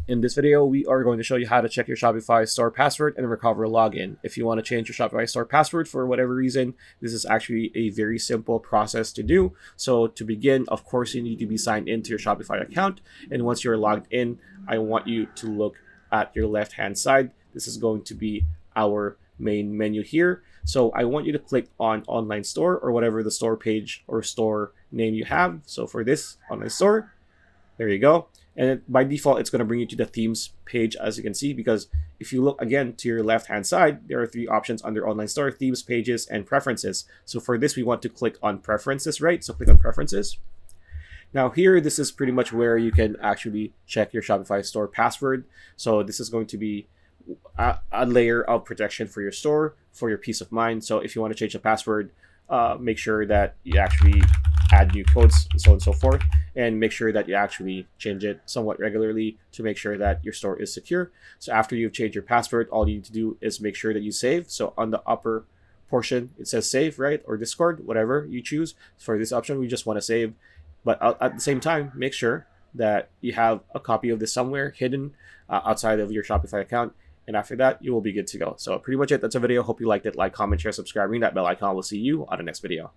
In this video, we are going to show you how to check your Shopify store password and recover a login. If you want to change your Shopify store password for whatever reason, this is actually a very simple process to do. So to begin, of course, you need to be signed into your Shopify account. And once you're logged in, I want you to look at your left-hand side. This is going to be our main menu here. So I want you to click on online store or whatever the store page or store name you have. So for this online store, there you go. And by default, it's going to bring you to the themes page, as you can see, because if you look again to your left-hand side, there are three options under online store: themes, pages, and preferences. So for this, we want to click on preferences, right? So click on preferences. Now here, this is pretty much where you can actually check your Shopify store password. So this is going to be a layer of protection for your store, for your peace of mind. So if you want to change the password, make sure that you actually add new codes, so on and so forth, and make sure that you actually change it somewhat regularly to make sure that your store is secure. So after you've changed your password, all you need to do is make sure that you save. So on the upper portion, it says save, right? Or Discord, whatever you choose. For this option, we just want to save. But at the same time, make sure that you have a copy of this somewhere hidden outside of your Shopify account. And after that, you will be good to go. So pretty much it. That's a video. Hope you liked it. Like, comment, share, subscribe, ring that bell icon. We'll see you on the next video.